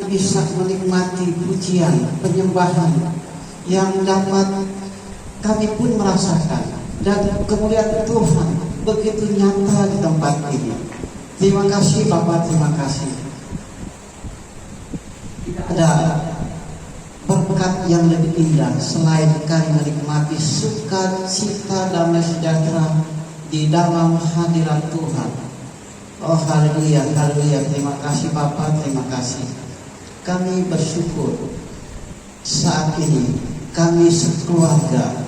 bisa menikmati pujian, penyembahan yang dapat kami pun merasakan, dan kemuliaan Tuhan begitu nyata di tempat ini. Terima kasih Bapak, terima kasih. Tidak ada berkat yang lebih indah selain kami menikmati sukacita damai sejahtera di dalam hadirat Tuhan. Oh haleluya, haleluya. Terima kasih Bapak, terima kasih. Kami bersyukur saat ini kami sekeluarga,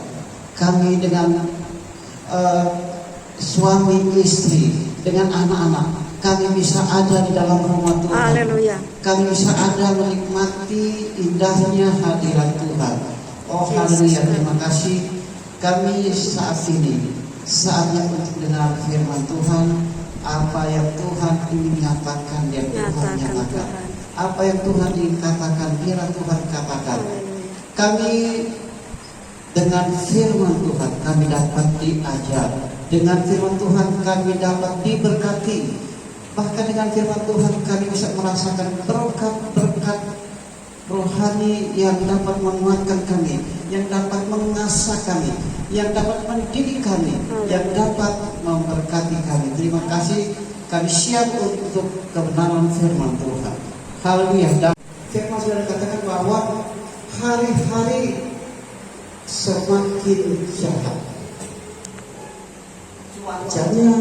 kami dengan suami istri, dengan anak-anak, kami bisa ada di dalam rumah Tuhan. Haleluya. Kami bisa ada menikmati indahnya hadirat Tuhan. Oh haleluya, terima kasih. Kami saat ini saatnya untuk dengar firman Tuhan. Apa yang Tuhan ingin nyatakan, dia Tuhan nyatakan. Apa yang Tuhan ingin katakan, biarlah Tuhan katakan. Kami dengan firman Tuhan kami dapat diajar. Dengan firman Tuhan kami dapat diberkati. Bahkan dengan firman Tuhan kami bisa merasakan berkat-berkat rohani yang dapat menguatkan kami, yang dapat mengasah kami, yang dapat mendidik kami, yang dapat memberkati kami. Terima kasih, kami siap untuk kebenaran firman Tuhan. Haleluya. Dan firman sudah dikatakan bahwa hari-hari semakin jahat. Cuacanya,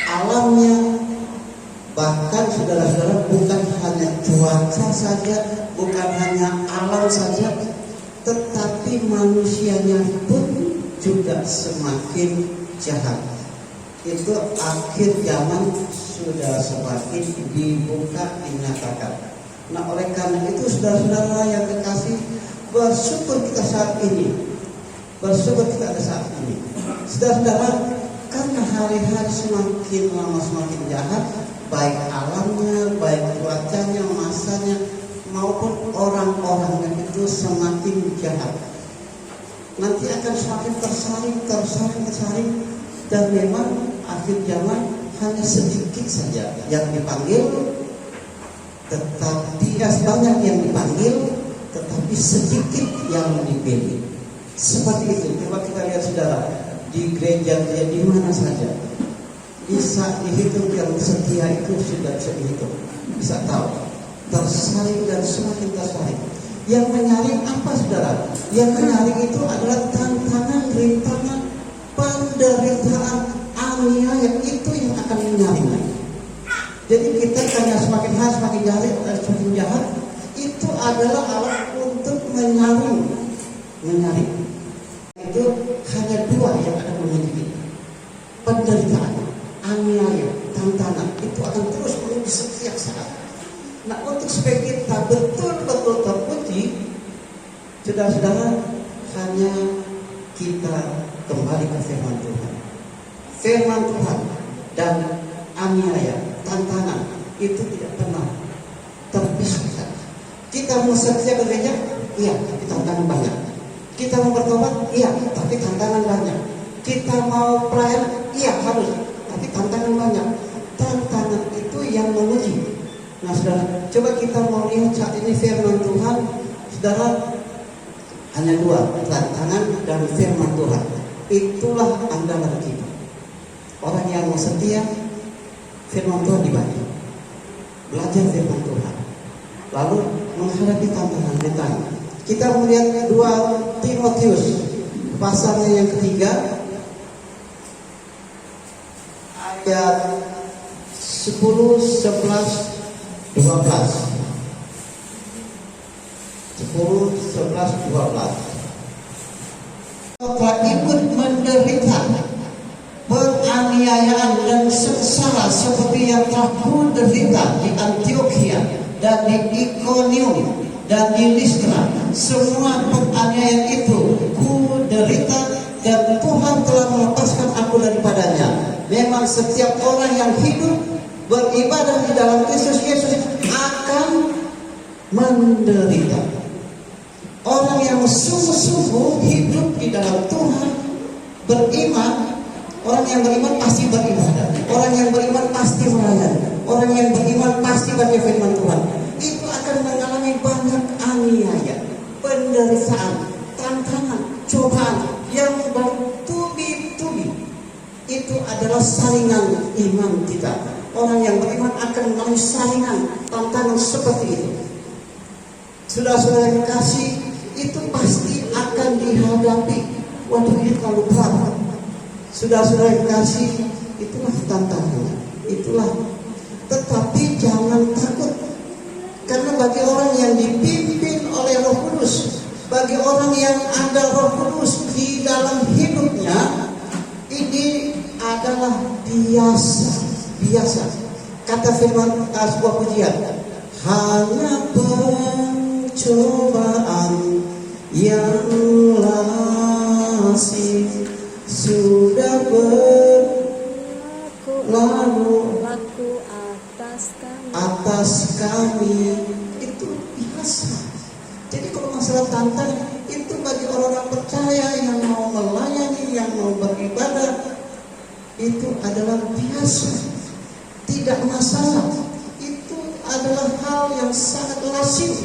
alamnya, bahkan saudara-saudara, bukan hanya cuaca saja, bukan hanya alam saja, tetapi manusianya pun juga semakin jahat. Itu akhir zaman sudah semakin dibuka, dinyatakan. Nah oleh karena itu saudara-saudara yang kekasih, bersyukur kita saat ini, bersyukur kita ada saat ini. Saudara-saudara, karena hari-hari semakin lama semakin jahat, baik alamnya, baik cuacanya, masanya, maupun orang-orangnya itu semakin jahat. Nanti akan semakin tersaring, dan memang akhir zaman hanya sedikit saja yang dipanggil, tetapi banyak yang dipanggil, tetapi sedikit yang dipilih. Seperti itu. Coba kita lihat saudara, di gereja di mana saja bisa dihitung yang setia itu, sudah bisa dihitung, bisa tahu. Tersaring dan semakin tersaring. Yang menyaring apa saudara? Yang menyaring itu adalah tantangan, rintangan, penderitaan, aniaya, itu yang akan menyaring. Jadi kita hanya semakin hari semakin jahat, itu adalah alat untuk menyaring. Itu hanya dua yang akan memiliki penderitaan, aniaya, tantangan, itu akan terus menuju setiap saat. Nah untuk supaya kita betul-betul terpuji, saudara-saudara, hanya kita kembali ke firman Tuhan. Firman Tuhan dan aniaya, tantangan itu tidak pernah terpisahkan. Kita mau setia ke gereja, iya, tapi tantangan banyak. Kita mau bertobat, iya, tapi tantangan banyak. Kita mau pelayan, iya harus, tapi tantangan banyak. Tantangan itu yang menguji. Nah saudara, coba kita mau lihat saat ini firman Tuhan. Saudara, hanya dua, tantangan dan firman Tuhan. Itulah andalan kita. Orang yang mau setia, firman Tuhan dibaca, belajar firman Tuhan, lalu menghadapi tantangan. Kita melihat 2 Timotius pasalnya yang ketiga, ayat 10, 11, 12. 10, 11, 12. Telah ikut menderita penganiayaan dan sengsara seperti yang telah ku derita di Antiokhia dan di Ikonium dan di Listra. Semua penganiayaan itu ku derita, dan Tuhan telah melepaskan aku daripadanya. Memang setiap orang yang hidup beribadah di dalam Kristus Yesus akan menderita. Orang yang sungguh-sungguh hidup di dalam Tuhan, beriman, orang yang beriman pasti beribadah, orang yang beriman pasti melayani, orang yang beriman pasti baca firman Tuhan. Itu akan mengalami banyak aniaya, penderitaan, tantangan, cobaan yang bertubi-tubi. Itu adalah saringan iman kita. Orang yang beriman akan mengalami saringan tantangan seperti itu. Saudara-saudara yang kasih, itu pasti akan dihadapi. Waduh, ini terlalu berat. Saudara-saudara yang kasih, itulah tantangannya. Itulah. Tetapi jangan takut. Karena bagi orang yang dipimpin oleh Roh Kudus, bagi orang yang ada Roh Kudus di dalam hidupnya, ini adalah biasa. Kata firman sebuah pujian, hanya pencobaan yang lasih sudah berlalu atas kami. Itu biasa. Jadi kalau masalah tantangan itu bagi orang-orang percaya yang mau melayani, yang mau beribadah, itu adalah biasa, tidak masalah. Itu adalah hal yang sangat lazim.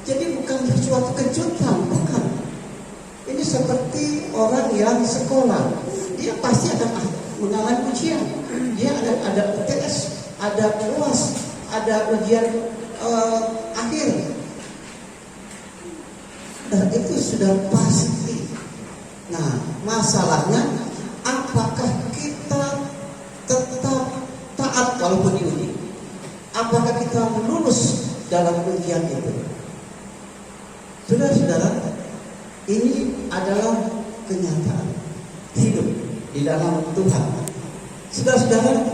Jadi bukan sesuatu kejutan, bukan. Ini seperti orang yang sekolah, dia pasti akan mengalami ujian. Dia ada UTS, ada UAS, ada ujian akhir. Dan itu sudah pasti. Nah, masalahnya apakah kita tetap taat walaupun diuji? Apakah kita lulus dalam ujian itu? Saudara-saudara, ini adalah kenyataan hidup di dalam Tuhan. Saudara-saudara,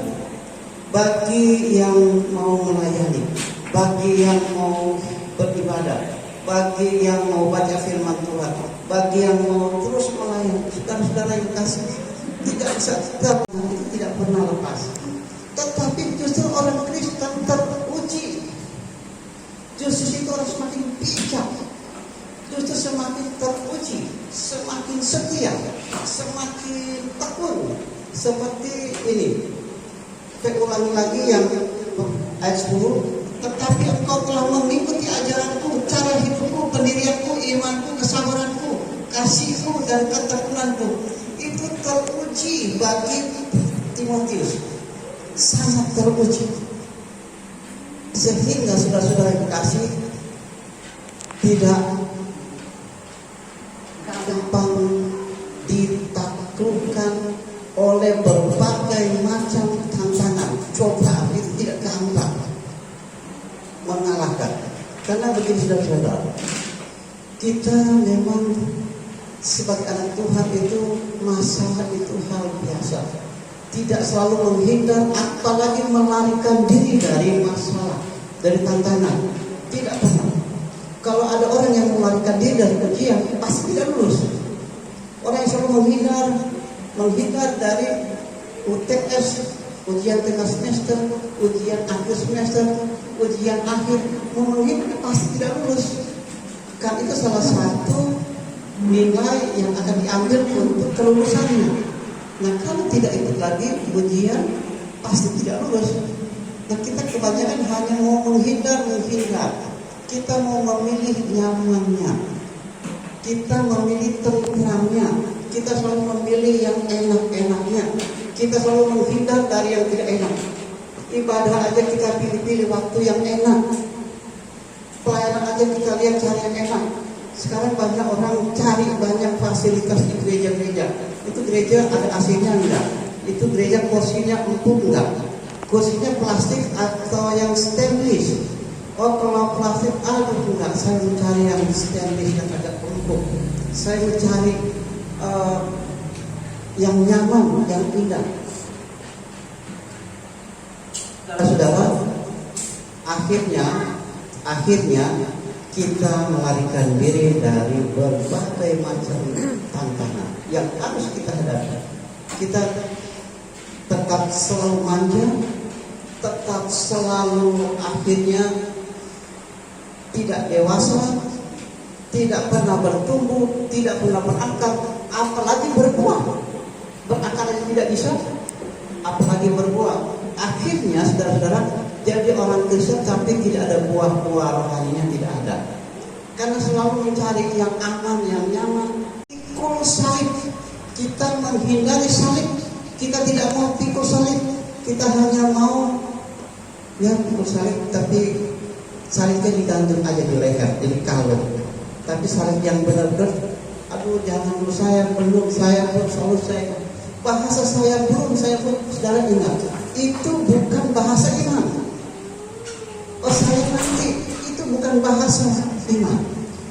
bagi yang mau melayani, bagi yang mau beribadah, bagi yang mau baca firman Tuhan, bagi yang mau terus melayani, saudara-saudara yang kasih, tidak bisa tidak pernah lepas. Tetapi justru orang Kristen teruji. Justru itu orang semakin bijak, justru semakin teruji, semakin setia, semakin tekun. Seperti ini, saya ulangi lagi yang ayat 10. Tetapi engkau telah mengikuti ajaranku, cara hidupku, pendirianku, imanku, kesabaranku, kasihku, dan ketekunanku. Itu teruji bagi Timotius, sangat teruji. Sehingga saudara-saudara yang kasih, tidak gampang ditaklukkan oleh berbagai macam tantangan, cobaan. Itu tidak gampang mengalahkan. Karena begini saudara-saudara, kita memang sebagai anak Tuhan itu masalah itu hal biasa. Tidak selalu menghindar, apalagi melarikan diri dari masalah, dari tantangan. Tidak pernah. Kalau ada orang yang melarikan diri dari ujian, pasti tidak lulus. Orang yang selalu menghindar dari UTS, ujian tengah semester, ujian akhir semester, ujian akhir, menghindar pasti tidak lulus. Kan itu salah satu nilai yang akan diambil untuk kelulusannya. Nah, kalau tidak ikut lagi ujian, pasti tidak lulus. Nah, kita kebanyakan hanya mau menghindar. Kita mau memilih nyamannya, kita memilih tentramnya, kita selalu memilih yang enak-enaknya, kita selalu menghindar dari yang tidak enak. Ibadah aja kita pilih-pilih waktu yang enak, pelayanan aja kita lihat cari yang enak. Sekarang banyak orang cari banyak fasilitas di gereja-gereja. Itu gereja ada AC-nya enggak? Itu gereja kursinya empuk enggak? Kursinya plastik atau yang stainless? Oh, kalau plastik, aduh enggak. Saya mencari yang stainless yang agak empuk. Saya mencari yang nyaman, yang indah. Saudara, akhirnya kita melarikan diri dari berbagai macam tantangan yang harus kita hadapi. Kita tetap selalu manja, tetap selalu akhirnya tidak dewasa, tidak pernah bertumbuh, tidak pernah berakar, apalagi berbuah. Berakar yang tidak bisa, apalagi berbuah. Akhirnya saudara-saudara, jadi orang Kristen tapi tidak ada buah-buah rohaninya, tidak ada. Karena selalu mencari yang aman, yang nyaman. Pikul salib, kita menghindari salib, kita tidak mau pikul salib, kita hanya mau ya pikul salib, tapi salibnya digantung aja di leher, jadi kalung. Tapi salib yang benar-benar, aduh jangan dulu, saya belum selalu saya bahasa saya belum, saudara ingat, itu bukan bahasa iman. Oh saya nanti, itu bukan bahasa iman.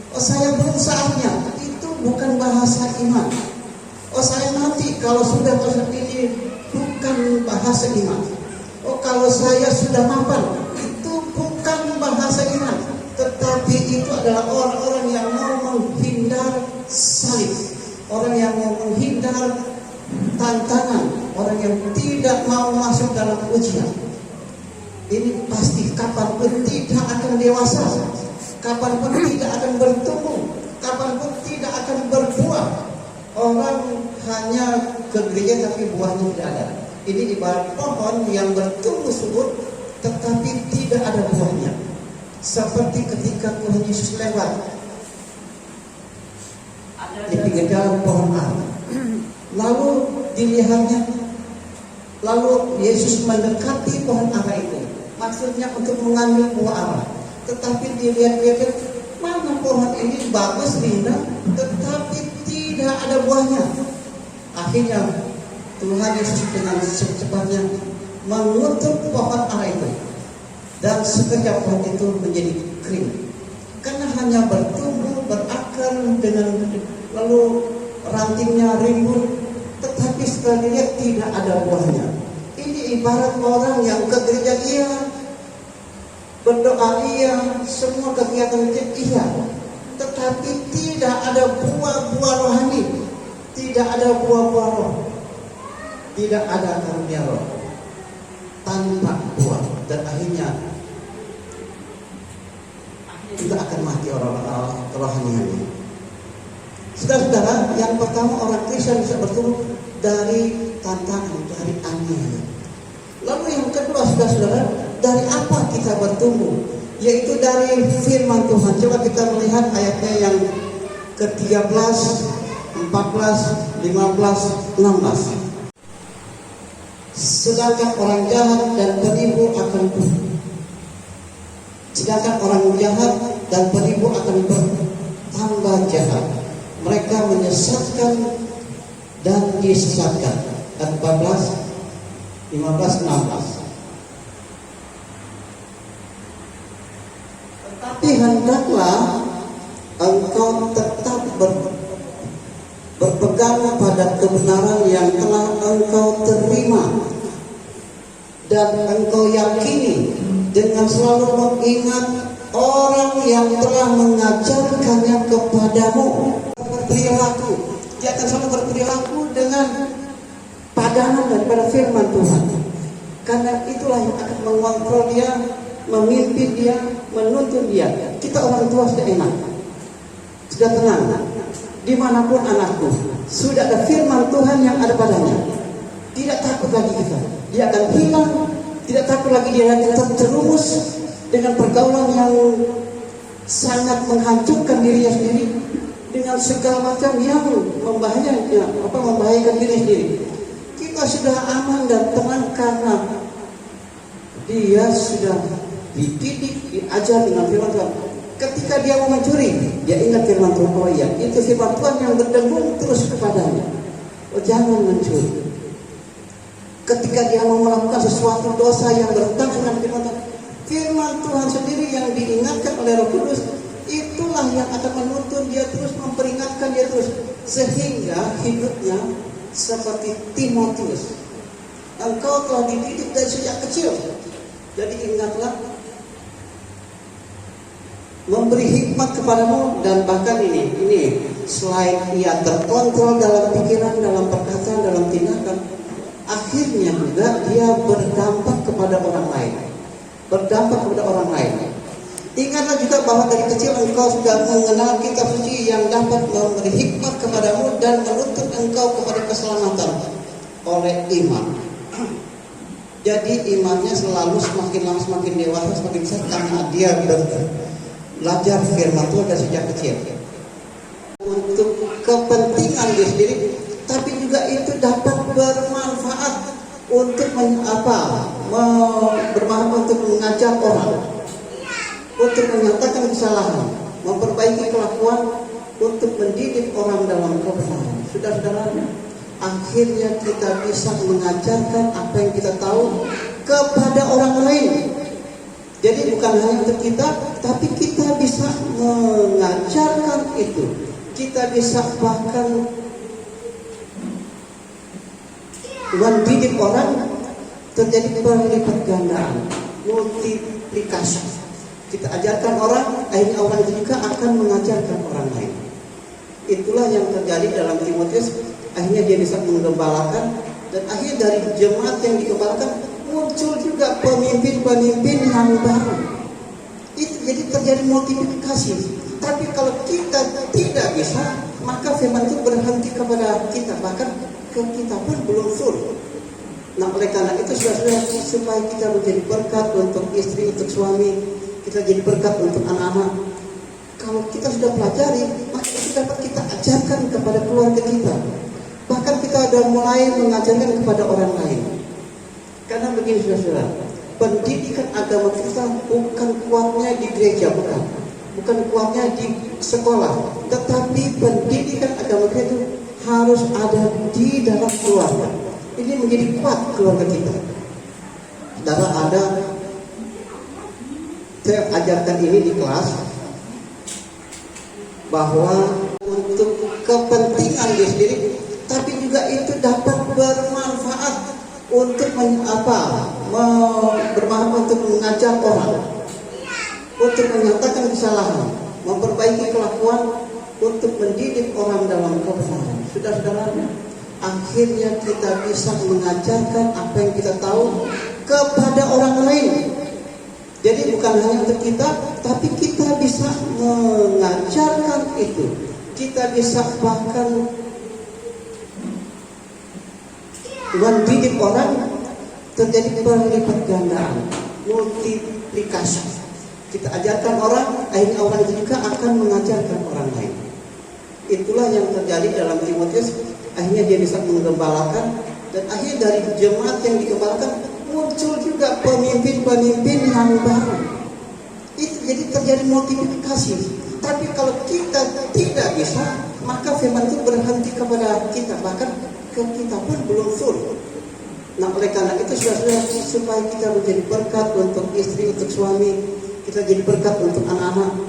Oh saya belum saatnya, itu bukan bahasa iman. Oh saya nanti kalau sudah proses ini, bukan bahasa iman. Oh kalau saya sudah mapan, itu bukan bahasa iman. Tetapi itu adalah orang-orang yang mau menghindar salib, orang yang mau menghindar tantangan, orang yang tidak mau masuk dalam ujian. Ini pasti kapanpun tidak akan dewasa, kapanpun tidak akan bertumbuh, kapanpun tidak akan berbuah. Orang hanya ke gereja tapi buahnya tidak ada. Ini ibarat pohon yang bertumbuh subur tetapi tidak ada buahnya. Seperti ketika Tuhan Yesus lewat di pinggir jalan pohon ara, lalu dilihatnya, lalu Yesus mendekati pohon ara itu, maksudnya untuk mengambil buah ara. Tetapi dilihat-lihat, mana pohon ini bagus, indah, tetapi tidak ada buahnya. Akhirnya Tuhan Yesus dengan secepatnya mengutuk pohon ara itu, dan sekejap pohon itu menjadi kering, karena hanya bertumbuh, berakar dengan lalu rantingnya rimbun, tetapi setelah dilihat tidak ada buahnya. Ini ibarat orang yang ke gereja iya, berdoa iya, semua kegiatan iya, tetapi tidak ada buah-buah rohani, tidak ada buah-buah roh, tidak ada karunia roh, tanpa buah, dan akhirnya kita akan mati orang-orang rohanianya. Saudara-saudara, yang pertama orang Kristen bisa bertumbuh dari tantangan, dari aniaya. Lalu yang kedua, saudara-saudara, dari apa kita bertumbuh? Yaitu dari firman Tuhan. Coba kita melihat ayatnya yang ke-13, 14, 15, 16. Sedangkan orang jahat dan penipu akan bertambah jahat. Mereka menyesatkan dan disesatkan. 14, 15, 16. Tetapi hendaklah engkau tetap berpegang pada kebenaran yang telah engkau terima dan engkau yakini, dengan selalu mengingat orang yang telah mengajarkannya kepadamu. Berperilaku, dia akan selalu berperilaku dengan padanan daripada firman Tuhan. Karena itulah yang akan mengontrol dia, memimpin dia, menuntun dia. Kita orang tua sudah enak, sudah tenang. Dimanapun anakku, sudah ada firman Tuhan yang ada padanya, tidak takut lagi kita. Dia akan hilang, tidak takut lagi dia akan terjerumus dengan pergaulan yang sangat menghancurkan dirinya sendiri, dengan segala macam yang membahayakan diri sendiri. Kita sudah aman dan tenang karena dia sudah dididik, diajar dengan firman Tuhan. Ketika dia mau mencuri, dia ingat firman Tuhan. Oh iya, itu firman Tuhan yang berdengung terus kepadanya. Oh jangan mencuri. Ketika dia mau melakukan sesuatu dosa yang bertentangan dengan firman Tuhan, firman Tuhan sendiri yang diingatkan oleh Roh Kudus, itulah yang akan menuntun dia terus, memperingatkan dia terus, sehingga hidupnya seperti Timotius. Engkau telah dididik dari sejak kecil, jadi ingatlah, memberi hikmat kepadamu. Dan bahkan ini selain ia terkontrol dalam pikiran, dalam perkataan, dalam tindakan, akhirnya juga dia berdampak kepada orang lain. Ingatlah juga bahwa dari kecil engkau sudah mengenal kitab suci yang dapat memberi hikmat kepadamu dan menuntun engkau kepada keselamatan oleh iman. Jadi imannya selalu semakin lama semakin dewasa semakin besar karena dia belajar firman Tuhan dari sejak kecil. Untuk kepentingan dia sendiri, tapi juga itu dapat bermanfaat untuk bermanfaat untuk mengajar orang, untuk menyatakan kesalahan, memperbaiki kelakuan, untuk mendidik orang dalam kebenaran. Saudara-saudara, akhirnya kita bisa mengajarkan apa yang kita tahu kepada orang lain. Jadi bukan hanya untuk kita, tapi kita bisa mengajarkan itu. Kita bisa bahkan mendidik orang, terjadi perlipat gandaan, multiplikasi. Kita ajarkan orang, akhirnya orang itu juga akan mengajarkan orang lain. Itulah yang terjadi dalam Timotius. Akhirnya dia bisa menggembalakan, dan akhirnya dari jemaat yang digembalakan muncul juga pemimpin-pemimpin yang baru. Itu jadi terjadi multiplikasi. Tapi kalau kita tidak bisa, maka firman itu berhenti kepada kita, bahkan ke kita pun belum full. Nah, oleh karena itu saudara, supaya kita menjadi berkat untuk istri, untuk suami, kita jadi berkat untuk anak-anak. Kalau kita sudah pelajari, maka itu dapat kita ajarkan kepada keluarga kita. Bahkan kita sudah mulai mengajarkan kepada orang lain. Karena begini saudara, pendidikan agama kita bukan kuatnya di gereja, bukan kuatnya di sekolah, tetapi pendidikan agama kita itu harus ada di dalam keluarga. Ini menjadi kuat keluarga kita. Saudara, saya ajarkan ini di kelas, bahwa untuk kepentingan dia sendiri, tapi juga itu dapat bermanfaat untuk bermanfaat untuk mengajar orang, untuk menyatakan kesalahan, memperbaiki kelakuan, untuk mendidik orang dalam kebenaran. Saudara-saudara, akhirnya kita bisa mengajarkan apa yang kita tahu kepada orang lain. Jadi bukan hanya untuk kita, tapi kita bisa mengajarkan itu. Kita bisa bahkan mendidik orang, terjadi perlipat gandaan, multiplikasi. Kita ajarkan orang, akhirnya orang itu juga akan mengajarkan orang lain. Itulah yang terjadi dalam Timotius. Akhirnya dia bisa menggembalakan, dan akhirnya dari jemaat yang digembalakan muncul juga pemimpin-pemimpin yang baru. Itu jadi terjadi multiplikasi. Tapi kalau kita tidak bisa, maka firman itu berhenti kepada kita, bahkan ke kita pun belum full. Nah, oleh karena itu saudara, supaya kita menjadi berkat untuk istri, untuk suami, kita jadi berkat untuk anak-anak.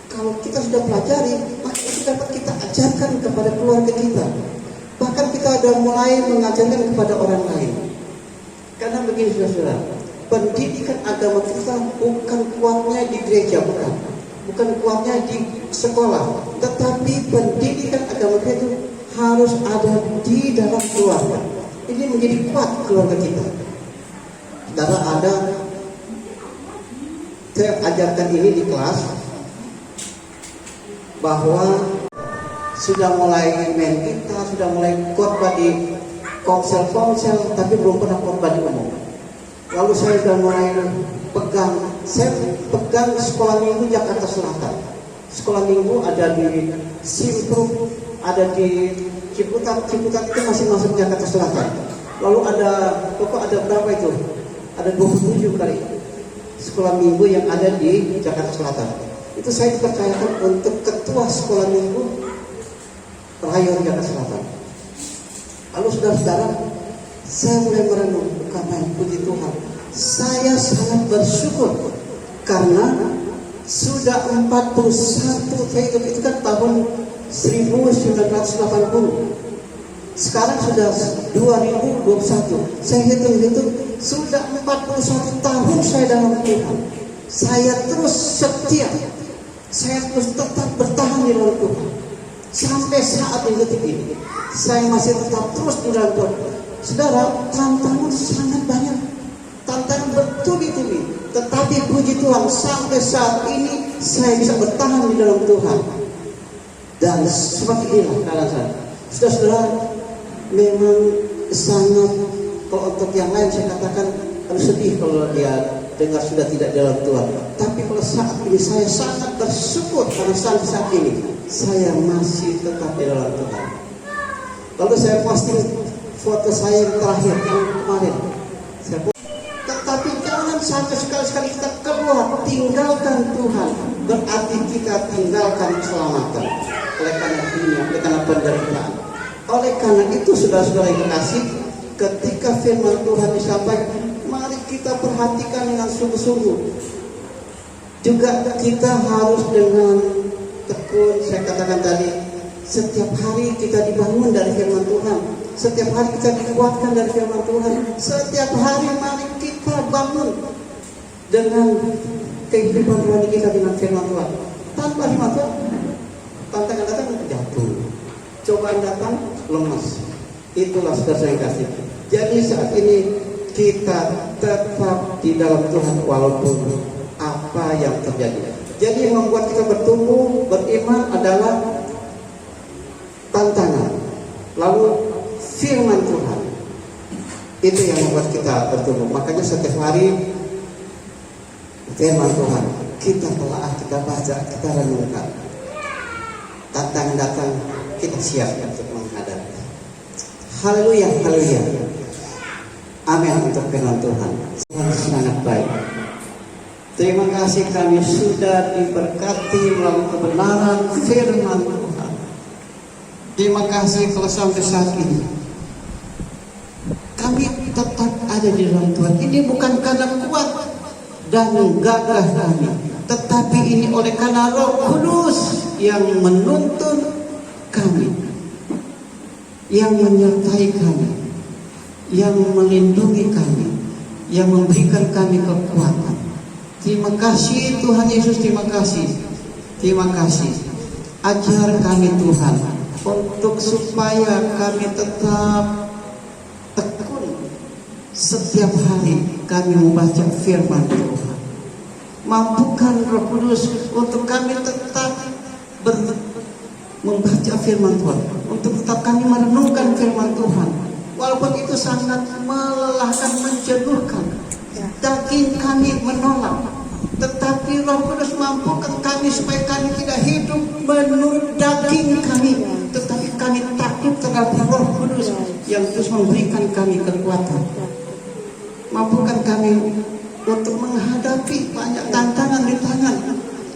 Kalau kita sudah pelajari, maka itu dapat kita ajarkan kepada keluarga kita. Bahkan kita sudah mulai mengajarkan kepada orang lain. Karena begini saudara, pendidikan agama kita bukan kuatnya di gereja, bukan kuatnya di sekolah, tetapi pendidikan agama kita itu harus ada di dalam keluarga. Ini menjadi kuat keluarga kita. Saudara, saya ajarkan ini di kelas, bahwa sudah mulai main kita, sudah mulai khotbah di komsel, tapi belum pernah khotbah di umum. Lalu saya sudah mulai saya pegang sekolah minggu Jakarta Selatan. Sekolah minggu ada di Simpru, ada di Ciputat itu masih masuk Jakarta Selatan. Lalu ada berapa itu? Ada 27 kali sekolah minggu yang ada di Jakarta Selatan. Itu saya dipercayakan untuk ketua sekolah minggu Rayon Jakarta Selatan. Lalu saudara-saudara, saya mulai merenung, karena puji Tuhan, saya sangat bersyukur karena sudah 41, saya itu kan tahun 1980. Sekarang sudah 2021. Saya hitung-hitung sudah 41 tahun saya dalam Tuhan. Saya terus setia. Saya terus tetap bertahan di dalam Tuhan. Sampai saat ini, detik ini, saya masih tetap terus di dalam Tuhan. Saudara, tantangan sangat banyak. Tantangan bertubi-tubi. Tetapi puji Tuhan, sampai saat ini saya bisa bertahan di dalam Tuhan. Dan seperti inilah keadaan saya. Saudara, memang sangat Kalau untuk yang lain saya katakan harus sedih kalau dia dengar sudah tidak dalam Tuhan. Tapi kalau saat ini saya sangat bersyukur karena sampai saat ini saya masih tetap di dalam Tuhan. Lalu saya posting foto saya yang terakhir yang kemarin. Tetapi jangan sampai sekali-sekali kita keluar tinggalkan Tuhan, berarti kita tinggalkan keselamatan. Oleh karena dunia, oleh karena penderitaan. Oleh karena itu saudara-saudara yang kekasih, ketika firman Tuhan disampaikan, mari kita perhatikan dengan sungguh-sungguh. Juga kita harus dengan tekun, saya katakan tadi, setiap hari kita dibangun dari firman Tuhan. Setiap hari kita dikuatkan dari firman Tuhan. Setiap hari mari kita bangun dengan kehidupan rohani kita dengan firman Tuhan. Tanpa firman Tuhan, tantangan datang jatuh, cobaan datang lemas. Itulah saudara yang kasih. Jadi saat ini kita tetap di dalam Tuhan walaupun apa yang terjadi. Jadi yang membuat kita bertumbuh beriman adalah tantangan, lalu firman Tuhan. Itu yang membuat kita bertumbuh. Makanya setiap hari firman Tuhan kita telah, kita baca, kita renungkan. Tantangan datang, kita siap untuk menghadapi. Haleluya, haleluya. Amin untuk firman Tuhan. Tuhan sangat baik. Terima kasih kami sudah diberkati melalui kebenaran firman Tuhan. Terima kasih kalau sampai saat ini kami tetap ada di dalam Tuhan. Ini bukan karena kuat dan gagah kami, tetapi ini oleh karena Roh Kudus yang menuntun kami, yang menyertai kami, yang melindungi kami, yang memberikan kami kekuatan. Terima kasih Tuhan Yesus, terima kasih. Terima kasih. Ajar kami Tuhan untuk supaya kami tetap tekun setiap hari kami membaca firman Tuhan. Mampukan Roh Kudus untuk kami tetap membaca firman Tuhan, untuk tetap kami merenungkan firman Tuhan. Walaupun itu sangat melelahkan, menjenuhkan, daging kami menolak, tetapi Roh Kudus mampukan kami supaya kami tidak hidup menurut daging kami, tetapi kami takut terhadap Roh Kudus yang terus memberikan kami kekuatan. Mampukan kami untuk menghadapi banyak tantangan di tangan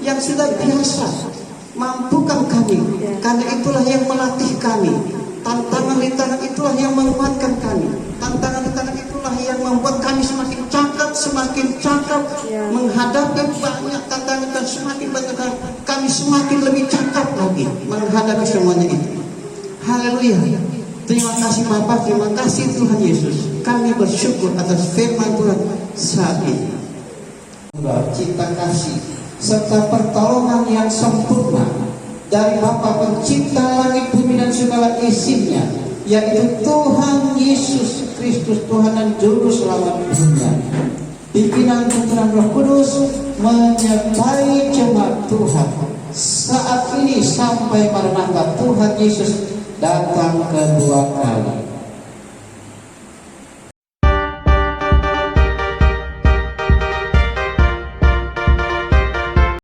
yang sudah biasa. Mampukan kami, karena itulah yang melatih kami. Tantangan di tangan itulah yang menguatkan kami. Tantangan di tangan itulah yang membuat kami semakin cakap menghadapi banyak tantangan, dan semakin banyak kami semakin lebih cakap lagi menghadapi semuanya itu. Haleluya. Terima kasih Bapa, terima kasih Tuhan Yesus. Kami bersyukur atas firman Tuhan saat ini. Cinta kasih serta pertolongan yang sempurna dari Bapa Pencipta langit bumi dan segala isinya, yaitu Tuhan Yesus Kristus, Tuhan dan Juru Selamat dunia. Pimpinan tuntunan Roh Kudus menyertai jemaat Tuhan saat ini sampai Maranatha Tuhan Yesus datang kedua kali.